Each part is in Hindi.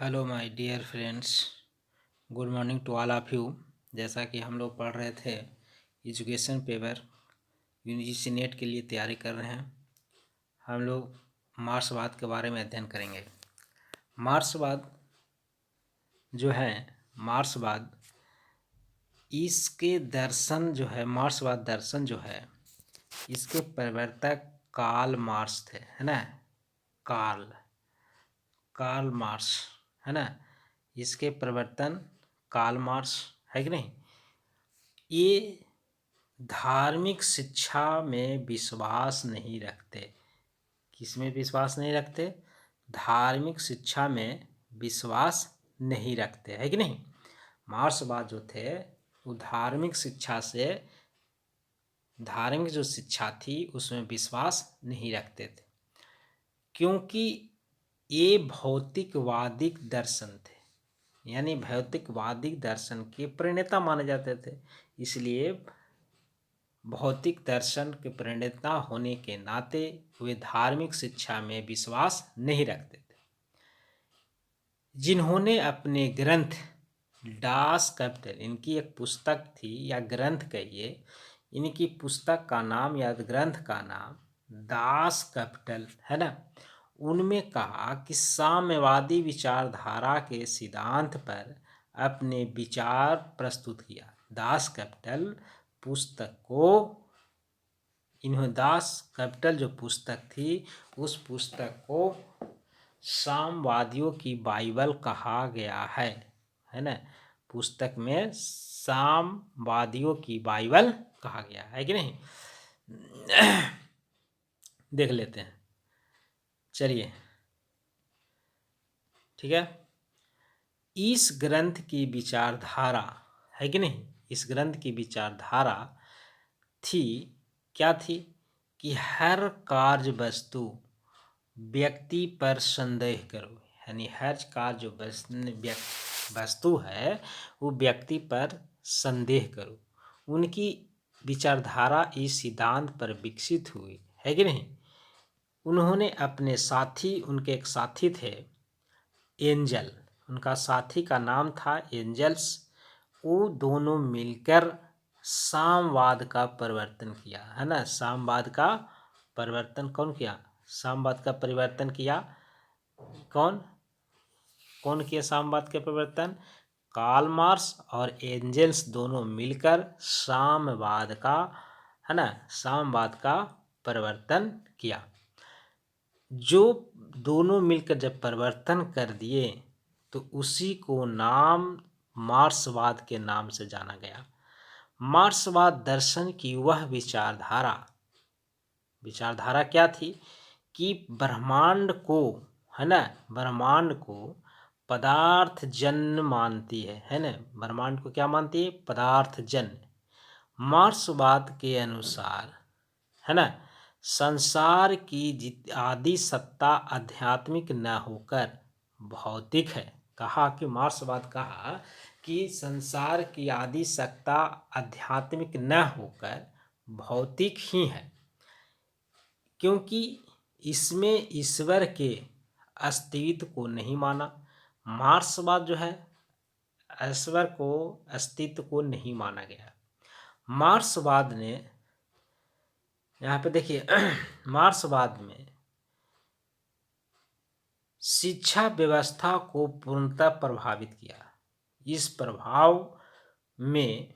Hello my dear friends, good morning to all of you. जैसा कि हम लोग पढ़ रहे थे एजुकेशन पेपर यूजीसी नेट के लिए तैयारी कर रहे हैं। हम लोग मार्क्सवाद के बारे में अध्ययन करेंगे। मार्क्सवाद जो है, मार्क्सवाद इसके दर्शन जो है, मार्क्सवाद दर्शन जो है, इसके प्रवर्तक कार्ल मार्क्स थे, है ना। कार्ल मार्क्स, है ना। इसके प्रवर्तन कार्ल मार्क्स है कि नहीं। ये धार्मिक शिक्षा में विश्वास नहीं रखते। किस में विश्वास नहीं रखते? धार्मिक शिक्षा में विश्वास नहीं रखते, है कि नहीं। मार्क्सवाद जो थे वो धार्मिक शिक्षा से, धार्मिक जो शिक्षा थी उसमें विश्वास नहीं रखते थे, क्योंकि ये भौतिकवादी दर्शन थे, यानी भौतिकवादी दर्शन के प्रणेता माने जाते थे। इसलिए भौतिक दर्शन के प्रणेता होने के नाते वे धार्मिक शिक्षा में विश्वास नहीं रखते थे। जिन्होंने अपने ग्रंथ डास कैपिटल, इनकी एक पुस्तक थी या ग्रंथ कहिए, इनकी पुस्तक का नाम या ग्रंथ का नाम दास कैपिटल है ना। उनमें कहा कि साम्यवादी विचारधारा के सिद्धांत पर अपने विचार प्रस्तुत किया। दास कैपिटल पुस्तक को, इन्होंने दास कैपिटल जो पुस्तक थी उस पुस्तक को साम्यवादियों की बाइबल कहा गया है ना। पुस्तक में साम्यवादियों की बाइबल कहा गया है कि नहीं। देख लेते हैं, चलिए ठीक है। इस ग्रंथ की विचारधारा है कि नहीं, इस ग्रंथ की विचारधारा थी, क्या थी कि हर कार्य वस्तु व्यक्ति पर संदेह करो, यानी हर कार्य जो वस्तु है वो व्यक्ति पर संदेह करो। उनकी विचारधारा इस सिद्धांत पर विकसित हुई है कि नहीं। उन्होंने अपने साथी, उनके एक साथी थे एंजल, उनका साथी का नाम था एंजल्स, वो दोनों मिलकर साम्यवाद का परिवर्तन किया, है ना। साम्यवाद का परिवर्तन कौन किया? साम्यवाद का परिवर्तन किया कौन कौन किया साम्यवाद के परिवर्तन? कार्ल मार्क्स और एंजल्स दोनों मिलकर साम्यवाद का, है ना, साम्यवाद का परिवर्तन किया। जो दोनों मिलकर जब परिवर्तन कर दिए तो उसी को नाम मार्क्सवाद के नाम से जाना गया। मार्क्सवाद दर्शन की वह विचारधारा क्या थी कि ब्रह्मांड को, है ना, ब्रह्मांड को पदार्थ जन्य मानती है ना। ब्रह्मांड को क्या मानती है? पदार्थ जन्य। मार्क्सवाद के अनुसार, है ना, संसार की आदि सत्ता आध्यात्मिक न होकर भौतिक है। कहा कि मार्क्सवाद कहा कि संसार की आदि सत्ता आध्यात्मिक न होकर भौतिक ही है, क्योंकि इसमें ईश्वर के अस्तित्व को नहीं माना। मार्क्सवाद जो है, ईश्वर को अस्तित्व को नहीं माना गया। मार्क्सवाद ने, यहाँ पे देखिए, मार्क्सवाद में शिक्षा व्यवस्था को पूर्णतः प्रभावित किया। इस प्रभाव में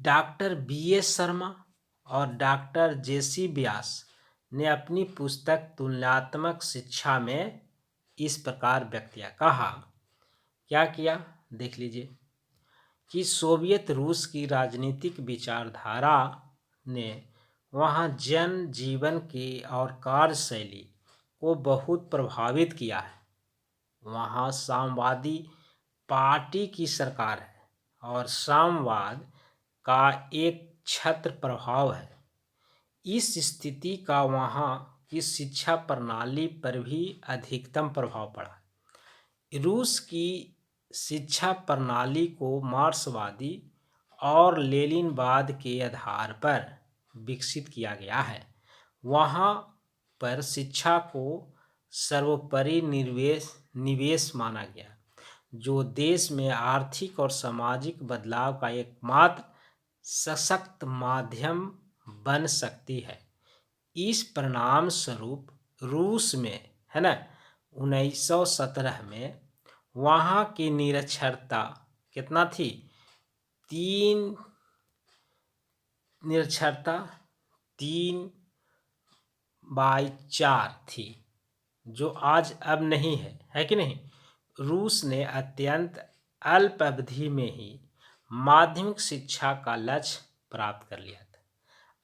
डॉक्टर बी.एस. शर्मा और डॉक्टर जे.सी. व्यास ने अपनी पुस्तक तुलनात्मक शिक्षा में इस प्रकार व्यक्त किया। कहा, क्या किया, देख लीजिए कि सोवियत रूस की राजनीतिक विचारधारा ने वहाँ जन जीवन की और कार्यशैली को बहुत प्रभावित किया है। वहाँ साम्यवादी पार्टी की सरकार है और साम्यवाद का एक छत्र प्रभाव है। इस स्थिति का वहाँ की शिक्षा प्रणाली पर भी अधिकतम प्रभाव पड़ा। रूस की शिक्षा प्रणाली को मार्क्सवादी और लेनिनवाद के आधार पर विकसित किया गया है। वहाँ पर शिक्षा को सर्वोपरि निवेश माना गया, जो देश में आर्थिक और सामाजिक बदलाव का एकमात्र सशक्त माध्यम बन सकती है। इस परिणाम स्वरूप रूस में, है ना, 1917 में वहाँ की निरक्षरता कितना थी? 3/4 थी, जो आज अब नहीं है कि नहीं। रूस ने अत्यंत अल्प अवधि में ही माध्यमिक शिक्षा का लक्ष्य प्राप्त कर लिया था।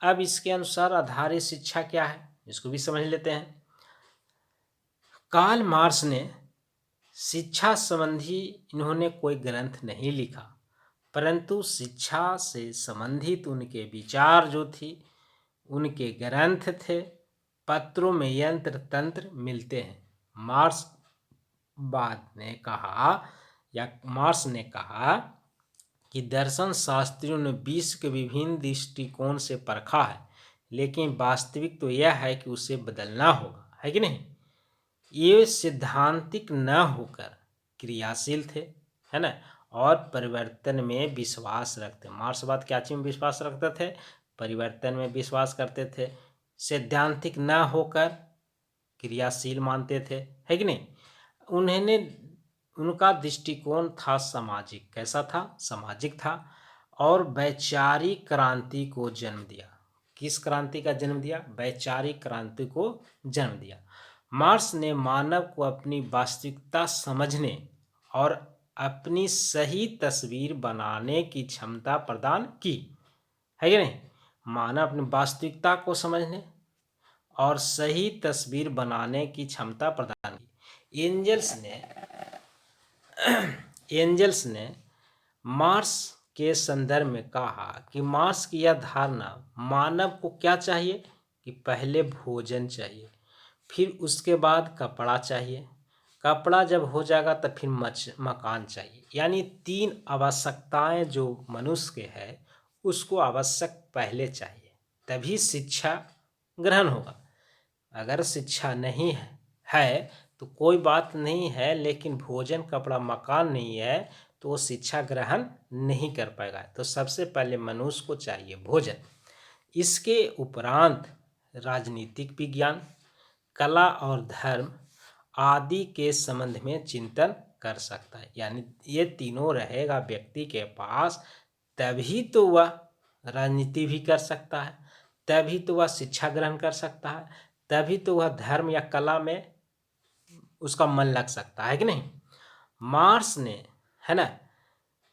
अब इसके अनुसार आधारित शिक्षा क्या है, इसको भी समझ लेते हैं। कार्ल मार्क्स ने शिक्षा संबंधी इन्होंने कोई ग्रंथ नहीं लिखा, परंतु शिक्षा से संबंधित उनके विचार जो थी, उनके ग्रंथ थे, पत्रों में यंत्र तंत्र मिलते हैं। मार्क्स ने कहा कि दर्शन शास्त्रियों ने विश्व के विभिन्न दृष्टिकोण से परखा है, लेकिन वास्तविक तो यह है कि उसे बदलना होगा, है कि नहीं। ये सिद्धांतिक न होकर क्रियाशील थे, है ना, और परिवर्तन में विश्वास रखते। मार्क्सवाद क्या चीज में विश्वास रखते थे? परिवर्तन में विश्वास करते थे। सैद्धांतिक न होकर क्रियाशील मानते थे, है कि नहीं। उनका दृष्टिकोण था सामाजिक। कैसा था? सामाजिक था, और वैचारिक क्रांति को जन्म दिया। किस क्रांति का जन्म दिया? वैचारिक क्रांति को जन्म दिया। मार्क्स ने मानव को अपनी वास्तविकता समझने और अपनी सही तस्वीर बनाने की क्षमता प्रदान की, है कि नहीं। मानव अपनी वास्तविकता को समझने और सही तस्वीर बनाने की क्षमता प्रदान की। एंजल्स ने मार्क्स के संदर्भ में कहा कि मार्क्स की यह धारणा मानव को क्या चाहिए कि पहले भोजन चाहिए, फिर उसके बाद कपड़ा चाहिए, कपड़ा जब हो जाएगा तो फिर मकान चाहिए। यानी 3 आवश्यकताएं जो मनुष्य के है, उसको आवश्यक पहले चाहिए, तभी शिक्षा ग्रहण होगा। अगर शिक्षा नहीं है तो कोई बात नहीं है, लेकिन भोजन कपड़ा मकान नहीं है तो वो शिक्षा ग्रहण नहीं कर पाएगा। तो सबसे पहले मनुष्य को चाहिए भोजन। इसके उपरांत राजनीतिक विज्ञान, कला और धर्म आदि के संबंध में चिंतन कर सकता है। यानी ये तीनों रहेगा व्यक्ति के पास, तभी तो वह राजनीति भी कर सकता है, तभी तो वह शिक्षा ग्रहण कर सकता है, तभी तो वह धर्म या कला में उसका मन लग सकता है कि नहीं। मार्क्स ने, है ना,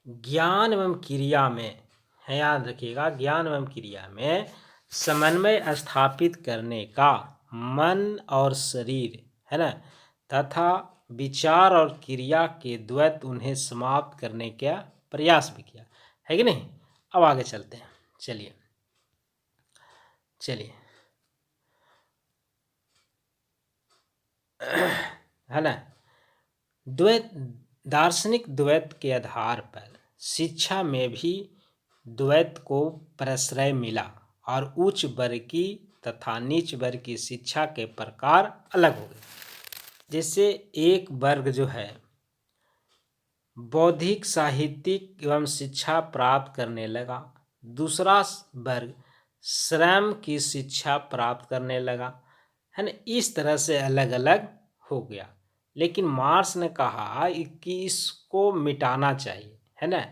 ज्ञान एवं क्रिया में, है, याद रखिएगा, ज्ञान एवं क्रिया में समन्वय स्थापित करने का, मन और शरीर, है ना, तथा विचार और क्रिया के द्वैत उन्हें समाप्त करने का प्रयास भी किया, है कि नहीं। अब आगे चलते हैं। चलिए है ना, द्वैत, दार्शनिक द्वैत के आधार पर शिक्षा में भी द्वैत को प्रश्रय मिला, और उच्च वर्ग की तथा नीच वर्ग की शिक्षा के प्रकार अलग हो गए। जैसे एक वर्ग जो है बौद्धिक, साहित्यिक एवं शिक्षा प्राप्त करने लगा, दूसरा वर्ग श्रम की शिक्षा प्राप्त करने लगा, है ना। इस तरह से अलग अलग हो गया। लेकिन मार्क्स ने कहा कि इसको मिटाना चाहिए, है ना।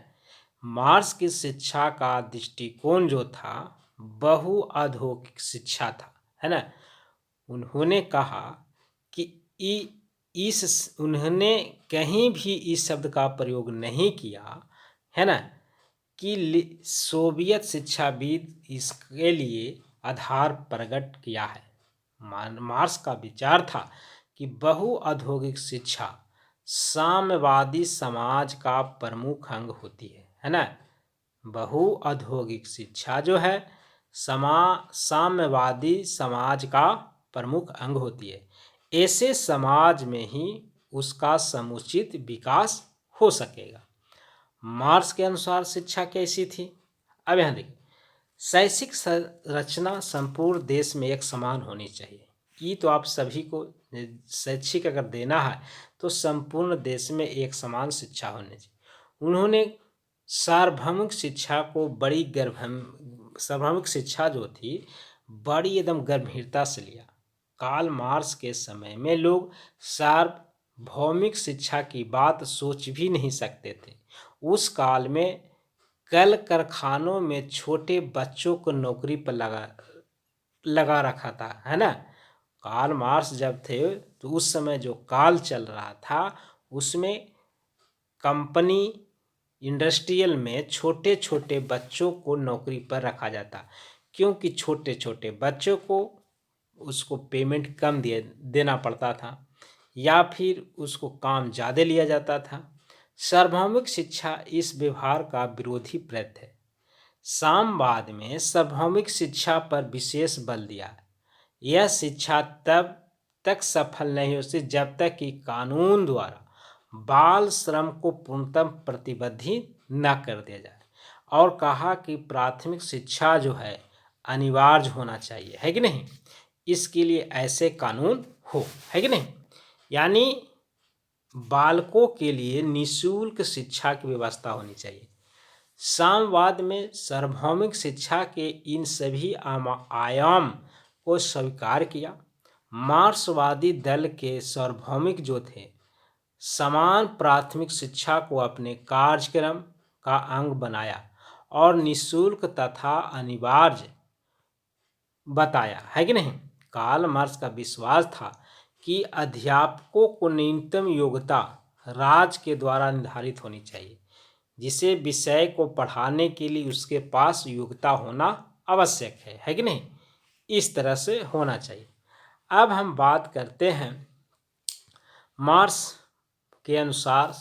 मार्क्स की शिक्षा का दृष्टिकोण जो था बहु औद्योगिक शिक्षा था, है ना। उन्होंने कहा कि उन्होंने कहीं भी इस शब्द का प्रयोग नहीं किया, है ना, कि सोवियत शिक्षाविद इसके लिए आधार प्रकट किया है। मार्क्स का विचार था कि बहु औद्योगिक शिक्षा साम्यवादी समाज का प्रमुख अंग होती है ना। बहु औद्योगिक शिक्षा जो है साम्यवादी समाज का प्रमुख अंग होती है। ऐसे समाज में ही उसका समुचित विकास हो सकेगा। मार्क्स के अनुसार शिक्षा कैसी थी? अब यहाँ देखिए, शैक्षिक संरचना संपूर्ण देश में एक समान होनी चाहिए। ये तो आप सभी को शैक्षिक अगर देना है तो संपूर्ण देश में एक समान शिक्षा होनी चाहिए। उन्होंने सार्वभौमिक शिक्षा को सार्वभौमिक शिक्षा जो थी बड़ी एकदम गंभीरता से लिया। कार्ल मार्क्स के समय में लोग सार्वभौमिक शिक्षा की बात सोच भी नहीं सकते थे। उस काल में कल कारखानों में छोटे बच्चों को नौकरी पर लगा रखा था, है ना। कार्ल मार्क्स जब थे तो उस समय जो काल चल रहा था उसमें कंपनी इंडस्ट्रियल में छोटे छोटे बच्चों को नौकरी पर रखा जाता, क्योंकि छोटे छोटे बच्चों को उसको पेमेंट कम देना पड़ता था या फिर उसको काम ज़्यादा लिया जाता था। सार्वभौमिक शिक्षा इस व्यवहार का विरोधी प्रयत्न है। साम्यवाद में सार्वभौमिक शिक्षा पर विशेष बल दिया। यह शिक्षा तब तक सफल नहीं होती जब तक कि कानून द्वारा बाल श्रम को पूर्णतः प्रतिबंधित न कर दिया जाए, और कहा कि प्राथमिक शिक्षा जो है अनिवार्य होना चाहिए, है कि नहीं। इसके लिए ऐसे कानून हो, है कि नहीं। यानी बालकों के लिए निःशुल्क शिक्षा की व्यवस्था होनी चाहिए। साम्यवाद में सार्वभौमिक शिक्षा के इन सभी आयाम को स्वीकार किया। मार्क्सवादी दल के सार्वभौमिक जो थे समान प्राथमिक शिक्षा को अपने कार्यक्रम का अंग बनाया और निःशुल्क तथा अनिवार्य बताया, है कि नहीं। कार्ल मार्क्स का विश्वास था कि अध्यापकों को न्यूनतम योग्यता राज्य के द्वारा निर्धारित होनी चाहिए, जिसे विषय को पढ़ाने के लिए उसके पास योग्यता होना आवश्यक है कि नहीं। इस तरह से होना चाहिए। अब हम बात करते हैं मार्क्स के अनुसार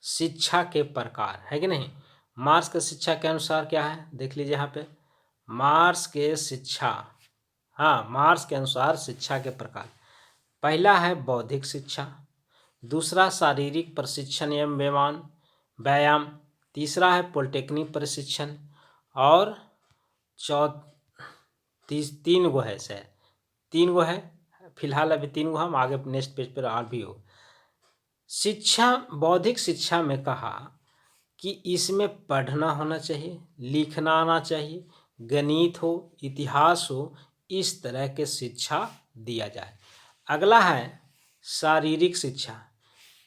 शिक्षा के प्रकार, है कि नहीं। मार्क्स के शिक्षा के अनुसार क्या है, देख लीजिए यहाँ पे। मार्क्स के अनुसार शिक्षा के प्रकार, पहला है बौद्धिक शिक्षा, दूसरा शारीरिक प्रशिक्षण एवं व्यायाम, तीसरा है पॉलिटेक्निक प्रशिक्षण, और तीन गो है शायद, तीन गो है फिलहाल, अभी तीन गो, हम आगे नेक्स्ट पेज पर और भी हो। शिक्षा बौद्धिक शिक्षा में कहा कि इसमें पढ़ना होना चाहिए, लिखना आना चाहिए, गणित हो, इतिहास हो, इस तरह के शिक्षा दिया जाए। अगला है शारीरिक शिक्षा।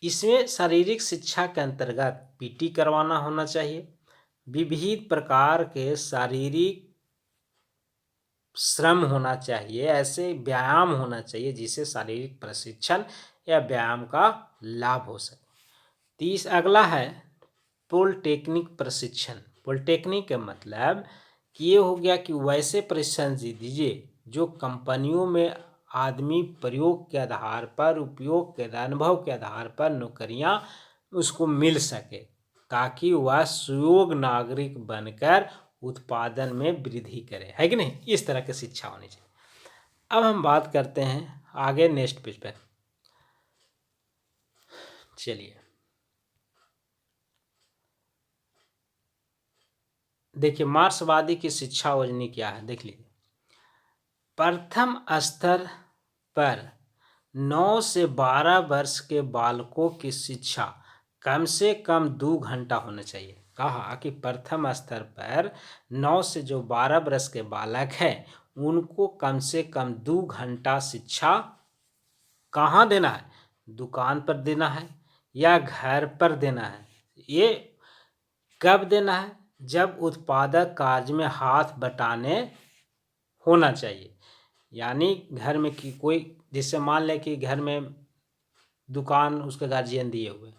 इसमें शारीरिक शिक्षा के अंतर्गत पीटी करवाना होना चाहिए, विविध प्रकार के शारीरिक श्रम होना चाहिए, ऐसे व्यायाम होना चाहिए जिससे शारीरिक प्रशिक्षण या व्यायाम का लाभ हो सके। अगला है पॉलिटेक्निक प्रशिक्षण। पॉलिटेक्निक का मतलब कि ये हो गया कि वैसे प्रशिक्षण दीजिए जो कंपनियों में आदमी प्रयोग के आधार पर, उपयोग के अनुभव के आधार पर नौकरियां उसको मिल सके, ताकि वह सुयोग्य नागरिक बनकर उत्पादन में वृद्धि करे, है कि नहीं। इस तरह की शिक्षा होनी चाहिए। अब हम बात करते हैं आगे नेक्स्ट पेज पर, चलिए देखिए मार्क्सवादी की शिक्षा योजना क्या है, देख लीजिए। प्रथम स्तर पर 9 से 12 वर्ष के बालकों की शिक्षा कम से कम 2 घंटा होना चाहिए। कहा कि प्रथम स्तर पर 9 से जो 12 वर्ष के बालक हैं उनको कम से कम 2 घंटा शिक्षा कहाँ देना है, दुकान पर देना है या घर पर देना है। ये कब देना है, जब उत्पादक कार्य में हाथ बटाने होना चाहिए। यानी घर में कि कोई, जिससे मान लें कि घर में दुकान उसके गार्जियन दिए हुए,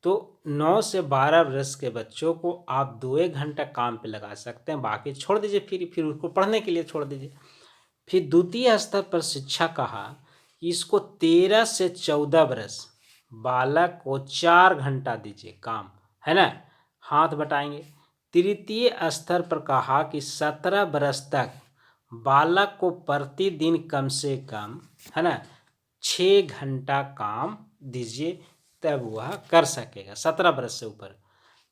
तो 9 से 12 वर्ष के बच्चों को आप 2-1 घंटा काम पे लगा सकते हैं, बाकी छोड़ दीजिए, फिर उसको पढ़ने के लिए छोड़ दीजिए। फिर द्वितीय स्तर पर शिक्षा कहा कि इसको 13 से 14 वर्ष बालक को 4 घंटा दीजिए काम, है ना, हाथ बटाएंगे। तृतीय स्तर पर कहा कि 17 वर्ष तक बालक को प्रतिदिन कम से कम, है ना, 6 घंटा काम दीजिए, तब वह कर सकेगा 17 वर्ष से ऊपर।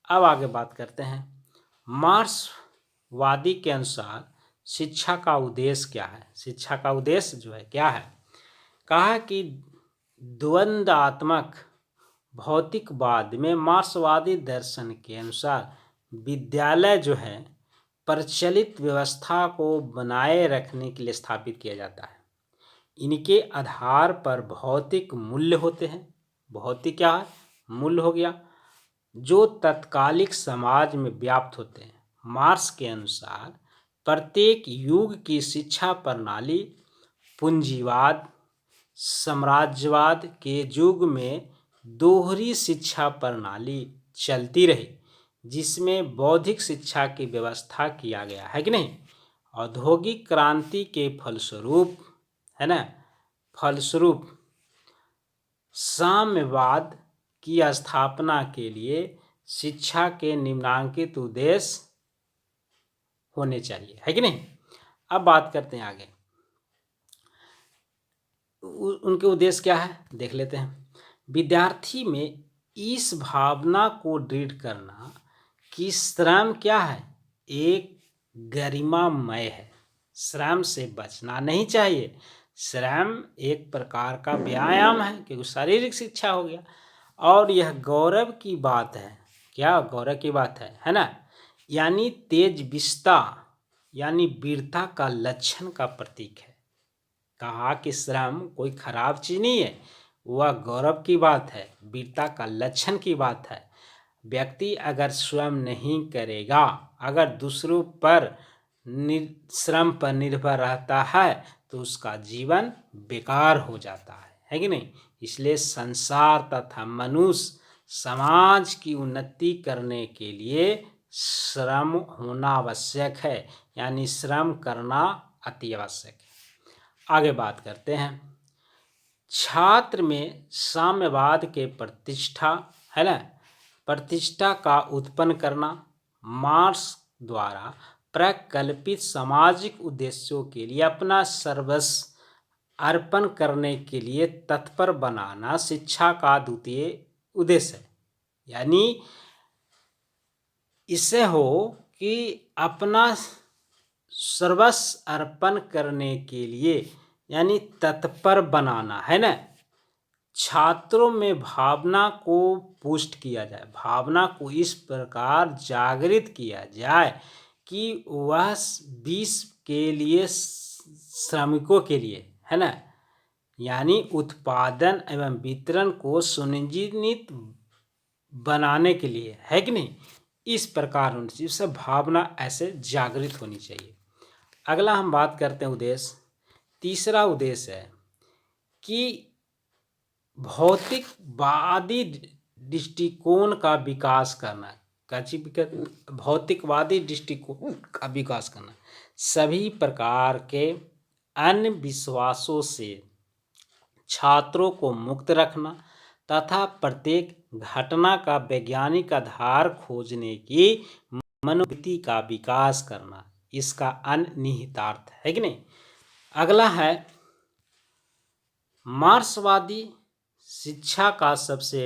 अब आगे बात करते हैं मार्क्सवादी के अनुसार शिक्षा का उद्देश्य क्या है। शिक्षा का उद्देश्य जो है क्या है, कहा कि द्वंद्वात्मक भौतिकवाद में मार्क्सवादी दर्शन के अनुसार विद्यालय जो है प्रचलित व्यवस्था को बनाए रखने के लिए स्थापित किया जाता है। इनके आधार पर भौतिक मूल्य होते हैं। भौतिक क्या है? मूल्य हो गया, जो तत्कालिक समाज में व्याप्त होते हैं। मार्क्स के अनुसार प्रत्येक युग की शिक्षा प्रणाली पूंजीवाद साम्राज्यवाद के युग में दोहरी शिक्षा प्रणाली चलती रही, जिसमें बौद्धिक शिक्षा की व्यवस्था किया गया है कि नहीं। औद्योगिक क्रांति के फलस्वरूप है ना, फलस्वरूप साम्यवाद की स्थापना के लिए शिक्षा के निम्नांकित उद्देश्य होने चाहिए, है कि नहीं। अब बात करते हैं आगे, उनके उद्देश्य क्या है देख लेते हैं। विद्यार्थी में इस भावना को दृढ़ करना कि श्रम क्या है, एक गरिमामय है। श्रम से बचना नहीं चाहिए। श्रम एक प्रकार का व्यायाम है, क्योंकि शारीरिक शिक्षा हो गया, और यह गौरव की बात है। क्या गौरव की बात है ना। यानी तेजस्विता यानी वीरता का लक्षण का प्रतीक है। कहा कि श्रम कोई खराब चीज नहीं है, वह गौरव की बात है, वीरता का लक्षण की बात है। व्यक्ति अगर स्वयं नहीं करेगा, अगर दूसरों पर श्रम पर निर्भर रहता है, तो उसका जीवन बेकार हो जाता है कि नहीं। इसलिए संसार तथा मनुष्य समाज की उन्नति करने के लिए श्रम होना आवश्यक है, यानी श्रम करना अति आवश्यक है। आगे बात करते हैं, छात्र में साम्यवाद के प्रतिष्ठा है ना, प्रतिष्ठा का उत्पन्न करना। मार्क्स द्वारा प्रकल्पित सामाजिक उद्देश्यों के लिए अपना सर्वस्व अर्पण करने के लिए तत्पर बनाना शिक्षा का द्वितीय उद्देश्य है। यानी इससे हो कि अपना सर्वस्व अर्पण करने के लिए यानी तत्पर बनाना है ना। छात्रों में भावना को पुष्ट किया जाए, भावना को इस प्रकार जागृत किया जाए कि वह विश्व के लिए श्रमिकों के लिए है ना, यानी उत्पादन एवं वितरण को सुनिश्चित बनाने के लिए, है कि नहीं। इस प्रकार उनसे सब भावना ऐसे जागृत होनी चाहिए। अगला हम बात करते हैं उद्देश्य। तीसरा उद्देश्य है कि भौतिकवादी दृष्टिकोण का विकास करना। भौतिकवादी दृष्टिकोण का विकास करना, सभी प्रकार के अन्य विश्वासों से छात्रों को मुक्त रखना तथा प्रत्येक घटना का वैज्ञानिक आधार खोजने की मनोवृत्ति का विकास करना, इसका निहितार्थ है कि नहीं। अगला है, मार्क्सवादी शिक्षा का सबसे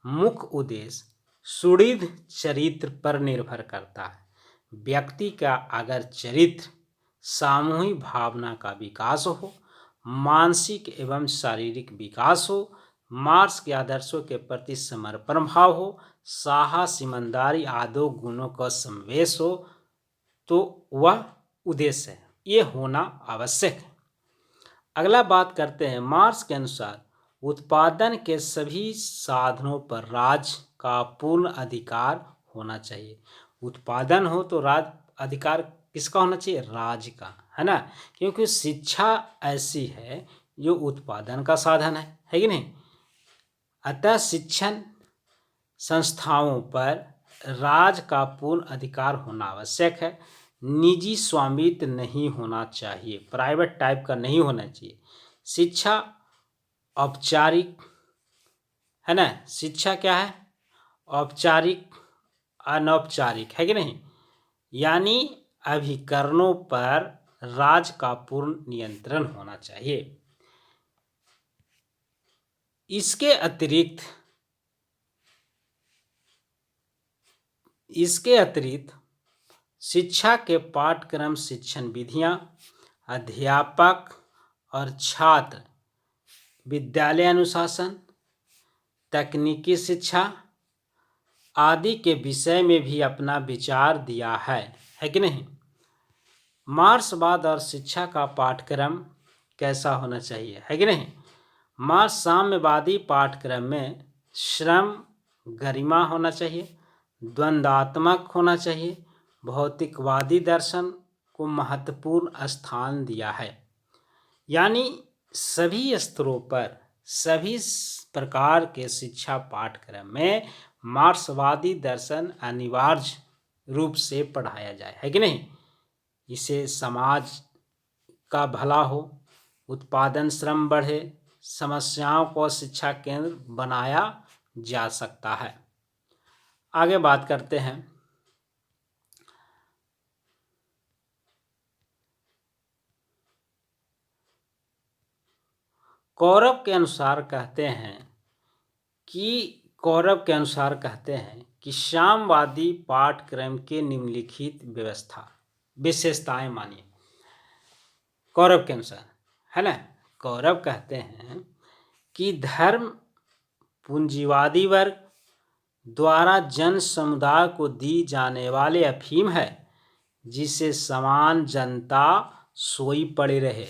मुख्य उद्देश्य सुदृढ़ चरित्र पर निर्भर करता है। व्यक्ति का अगर चरित्र सामूहिक भावना का विकास हो, मानसिक एवं शारीरिक विकास हो, मार्क्स के आदर्शों के प्रति समर्पण भाव हो, साहस ईमानदारी आदि गुणों का समावेश हो, तो वह उद्देश्य है, ये होना आवश्यक है। अगला बात करते हैं, मार्क्स के अनुसार उत्पादन के सभी साधनों पर राज्य का पूर्ण अधिकार होना चाहिए। उत्पादन हो तो राज्य अधिकार किसका होना चाहिए? राज्य का, है ना। क्योंकि शिक्षा ऐसी है जो उत्पादन का साधन है कि नहीं। अतः शिक्षण संस्थाओं पर राज्य का पूर्ण अधिकार होना आवश्यक है। निजी स्वामित्व नहीं होना चाहिए, प्राइवेट टाइप का नहीं होना चाहिए। शिक्षा औपचारिक है ना, शिक्षा क्या है? औपचारिक अनौपचारिक, है कि नहीं। यानी अभिकरणों पर राज्य का पूर्ण नियंत्रण होना चाहिए। इसके अतिरिक्त शिक्षा के पाठ्यक्रम, शिक्षण विधियां, अध्यापक और छात्र विद्यालय अनुशासन, तकनीकी शिक्षा आदि के विषय में भी अपना विचार दिया है कि नहीं। मार्क्सवाद और शिक्षा का पाठ्यक्रम कैसा होना चाहिए, है कि नहीं। मार्क्स साम्यवादी पाठ्यक्रम में श्रम, गरिमा होना चाहिए, द्वंद्वात्मक होना चाहिए, भौतिकवादी दर्शन को महत्वपूर्ण स्थान दिया है। यानी सभी स्तरों पर सभी प्रकार के शिक्षा पाठ्यक्रम में मार्क्सवादी दर्शन अनिवार्य रूप से पढ़ाया जाए, है कि नहीं। इसे समाज का भला हो, उत्पादन श्रम बढ़े, समस्याओं को शिक्षा केंद्र बनाया जा सकता है। आगे बात करते हैं। कौरव के अनुसार कहते हैं कि साम्यवादी पाठ्यक्रम के निम्नलिखित विशेषताएं मानिए। कौरव के अनुसार, है ना। कौरव कहते हैं कि धर्म पूंजीवादी वर्ग द्वारा जन समुदाय को दी जाने वाले अफीम है, जिसे समान जनता सोई पड़े रहे,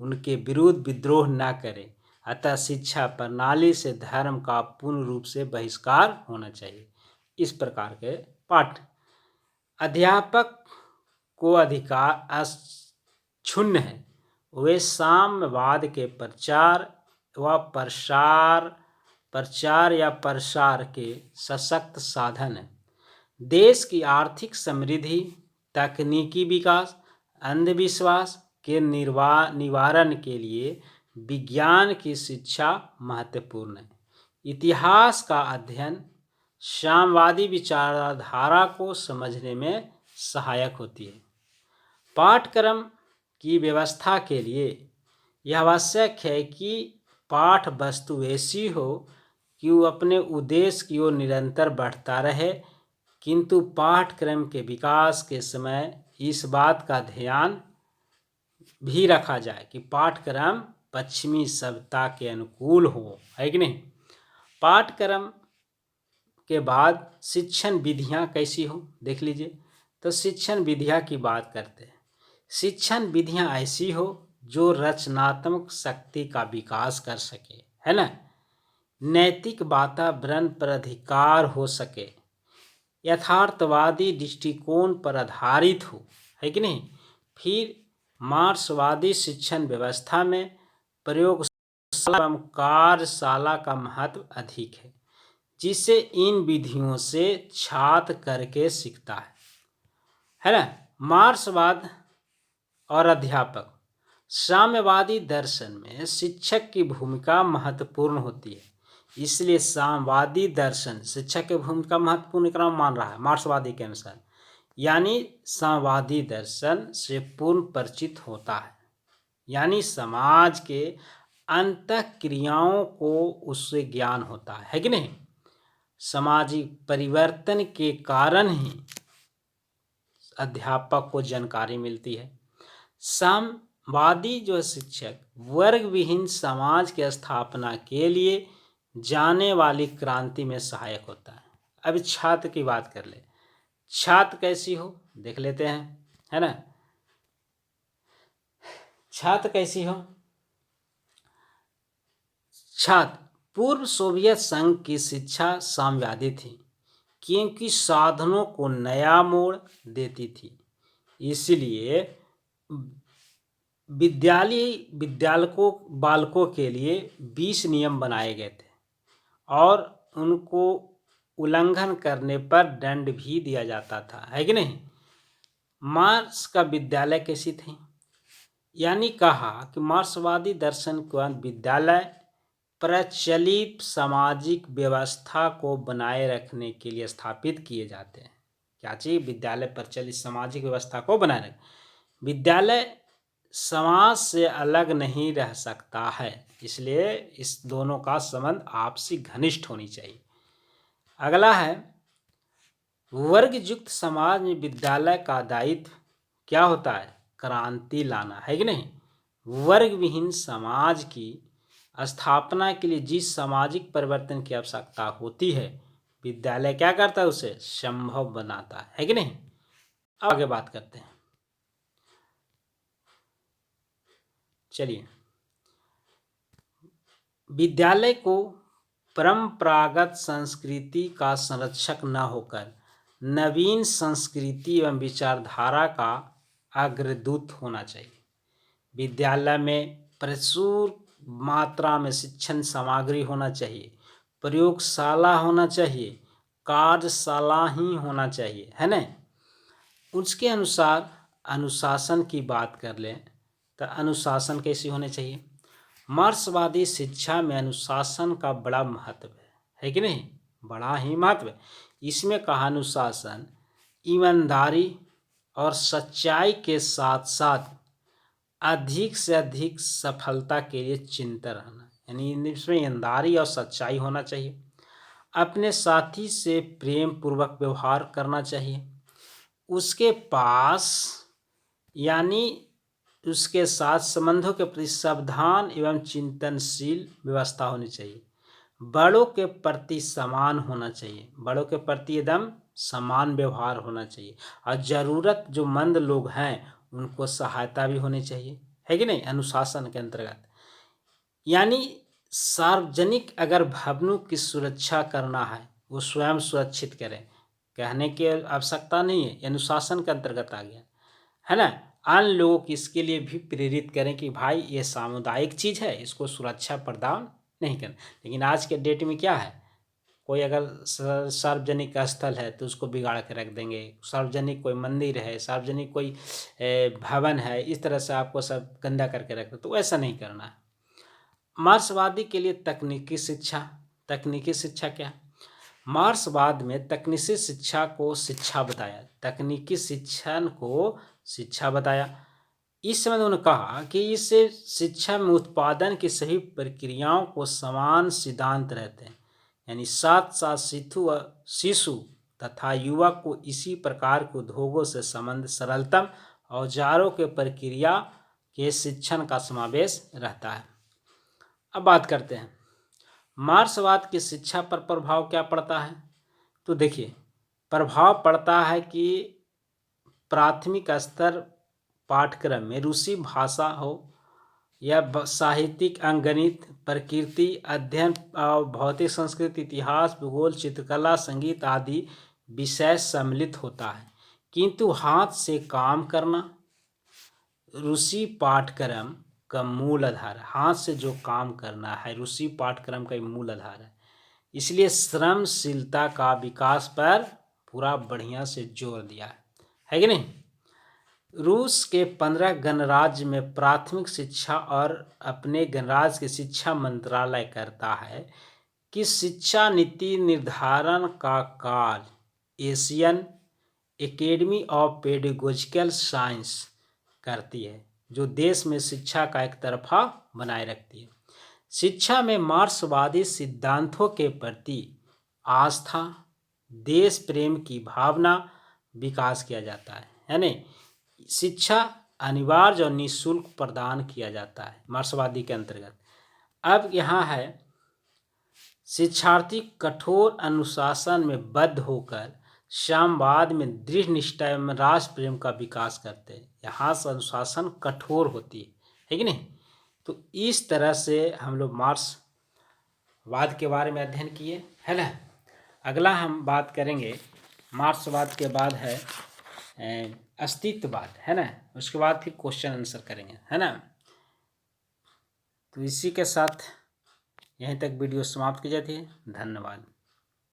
उनके विरुद्ध विद्रोह न करे। अतः शिक्षा प्रणाली से धर्म का पूर्ण रूप से बहिष्कार होना चाहिए। इस प्रकार के पाठ अध्यापक को अधिकार अक्षुण्ण है। वे साम्यवाद के प्रचार के सशक्त साधन है। देश की आर्थिक समृद्धि, तकनीकी विकास, अंधविश्वास के निवारण के लिए विज्ञान की शिक्षा महत्वपूर्ण है। इतिहास का अध्ययन साम्यवादी विचारधारा को समझने में सहायक होती है। पाठ्यक्रम की व्यवस्था के लिए यह आवश्यक है कि पाठ वस्तु ऐसी हो कि वो अपने उद्देश्य की ओर निरंतर बढ़ता रहे, किंतु पाठ्यक्रम के विकास के समय इस बात का ध्यान भी रखा जाए कि पाठ्यक्रम पश्चिमी सभ्यता के अनुकूल हो, है कि नहीं। पाठ्यक्रम के बाद शिक्षण विधियां कैसी हो, देख लीजिए। तो शिक्षण विधियां की बात करते हैं। शिक्षण विधियां ऐसी हो जो रचनात्मक शक्ति का विकास कर सके, है ना। नैतिक वातावरण पर अधिकार हो सके, यथार्थवादी दृष्टिकोण पर आधारित हो, है कि नहीं। फिर मार्क्सवादी शिक्षण व्यवस्था में प्रयोगशाला एवं कार्यशाला का महत्व अधिक है, जिससे इन विधियों से छात्र करके सीखता है ना। मार्क्सवाद और अध्यापक साम्यवादी दर्शन में शिक्षक की भूमिका महत्वपूर्ण होती है, इसलिए साम्यवादी दर्शन शिक्षक की भूमिका महत्वपूर्ण क्रम मान रहा है मार्क्सवादी के अनुसार। यानी साम्यवादी दर्शन से पूर्ण परिचित होता है, यानी समाज के अंतःक्रियाओं को उससे ज्ञान होता है कि नहीं। सामाजिक परिवर्तन के कारण ही अध्यापक को जानकारी मिलती है। साम्यवादी जो शिक्षक वर्ग विहीन समाज की स्थापना के लिए जाने वाली क्रांति में सहायक होता है। अब छात्र की बात कर ले। छात्र कैसी हो देख लेते हैं, है ना। छात्र कैसी हो। छात्र पूर्व सोवियत संघ की शिक्षा साम्यवादी थी, क्योंकि साधनों को नया मोड़ देती थी। इसलिए बालकों के लिए 20 नियम बनाए गए थे और उनको उल्लंघन करने पर दंड भी दिया जाता था, है कि नहीं। मार्क्स का विद्यालय कैसी थी, यानी कहा कि मार्क्सवादी दर्शन के विद्यालय प्रचलित सामाजिक व्यवस्था को बनाए रखने के लिए स्थापित किए जाते हैं। क्या चाहिए, विद्यालय प्रचलित सामाजिक व्यवस्था को बनाए रखे। विद्यालय समाज से अलग नहीं रह सकता है, इसलिए इस दोनों का संबंध आपसी घनिष्ठ होनी चाहिए। अगला है वर्गयुक्त समाज में विद्यालय का दायित्व क्या होता है, क्रांति लाना, है कि नहीं। वर्ग विहीन समाज की स्थापना के लिए जिस सामाजिक परिवर्तन की आवश्यकता होती है, विद्यालय क्या करता है, उसे संभव बनाता है कि नहीं। अब आगे बात करते हैं। चलिए, विद्यालय को परंपरागत संस्कृति का संरक्षक न होकर नवीन संस्कृति एवं विचारधारा का अग्रदूत होना चाहिए। विद्यालय में प्रचुर मात्रा में शिक्षण सामग्री होना चाहिए, प्रयोगशाला होना चाहिए, कार्यशाला ही होना चाहिए, है ना। उसके अनुसार अनुशासन की बात कर लें तो अनुशासन कैसी होनी चाहिए। मार्क्सवादी शिक्षा में अनुशासन का बड़ा महत्व है कि नहीं, बड़ा ही महत्व है। इसमें कहा अनुशासन ईमानदारी और सच्चाई के साथ साथ अधिक से अधिक सफलता के लिए चिंतन रहना, यानी इसमें ईमानदारी और सच्चाई होना चाहिए। अपने साथी से प्रेम पूर्वक व्यवहार करना चाहिए। उसके पास यानी उसके साथ संबंधों के प्रति सावधान एवं चिंतनशील व्यवस्था होनी चाहिए। बड़ों के प्रति समान होना चाहिए, बड़ों के प्रति एकदम समान व्यवहार होना चाहिए। और ज़रूरत जो मंद लोग हैं उनको सहायता भी होनी चाहिए, है कि नहीं, अनुशासन के अंतर्गत। यानी सार्वजनिक अगर भवनों की सुरक्षा करना है वो स्वयं सुरक्षित करें, कहने की आवश्यकता नहीं है, अनुशासन के अंतर्गत आ गया, है ना। अन्य लोगों को इसके लिए भी प्रेरित करें कि भाई ये सामुदायिक चीज़ है, इसको सुरक्षा प्रदान नहीं करना। लेकिन आज के डेट में क्या है, कोई अगर सार्वजनिक स्थल है तो उसको बिगाड़ के रख देंगे, सार्वजनिक कोई मंदिर है, सार्वजनिक कोई भवन है, इस तरह से आपको सब गंदा करके रख दो, तो ऐसा नहीं करना है। मार्क्सवादी के लिए तकनीकी शिक्षा, तकनीकी शिक्षा क्या, मार्क्सवाद में तकनीकी शिक्षा को शिक्षा बताया, तकनीकी शिक्षण को शिक्षा बताया। इस समय उन्होंने कहा कि इससे शिक्षा में उत्पादन की सभी प्रक्रियाओं को समान सिद्धांत रहते हैं, यानी साथ साथ शिशु तथा युवक को इसी प्रकार के उद्योगों से संबंध सरलतम औजारों के प्रक्रिया के शिक्षण का समावेश रहता है। अब बात करते हैं मार्क्सवाद की शिक्षा पर प्रभाव क्या पड़ता है। तो देखिए, प्रभाव पड़ता है कि प्राथमिक स्तर पाठ्यक्रम में रूसी भाषा हो या साहित्यिक, अंकगणित, प्रकृति अध्ययन, भौतिक संस्कृति, इतिहास, भूगोल, चित्रकला, संगीत आदि विषय सम्मिलित होता है, किंतु हाथ से काम करना रूसी पाठ्यक्रम का मूल आधार है। हाथ से जो काम करना है रूसी पाठ्यक्रम का मूल आधार है। इसलिए श्रमशीलता का विकास पर पूरा बढ़िया से जोर दिया है कि नहीं। रूस के 15 गणराज्य में प्राथमिक शिक्षा और अपने गणराज्य की शिक्षा मंत्रालय करता है कि शिक्षा नीति निर्धारण का कार्य Asian academy of pedagogical science करती है, जो देश में शिक्षा का एक तरफा बनाए रखती है। शिक्षा में मार्क्सवादी सिद्धांतों के प्रति आस्था, देश प्रेम की भावना विकास किया जाता है, यानी शिक्षा अनिवार्य और निःशुल्क प्रदान किया जाता है मार्क्सवादी के अंतर्गत। अब यहाँ है शिक्षार्थी कठोर अनुशासन में बद्ध होकर साम्यवाद में दृढ़ निष्ठा एवं राष्ट्र प्रेम का विकास करते हैं। यहाँ से अनुशासन कठोर होती है कि नहीं। तो इस तरह से हम लोग मार्क्सवाद के बारे में अध्ययन किए, है ना। अगला हम बात करेंगे मार्क्सवाद के बाद है अस्तित्ववाद, है ना। उसके बाद फिर क्वेश्चन आंसर करेंगे, है ना। तो इसी के साथ यहीं तक वीडियो समाप्त की जाती है। धन्यवाद।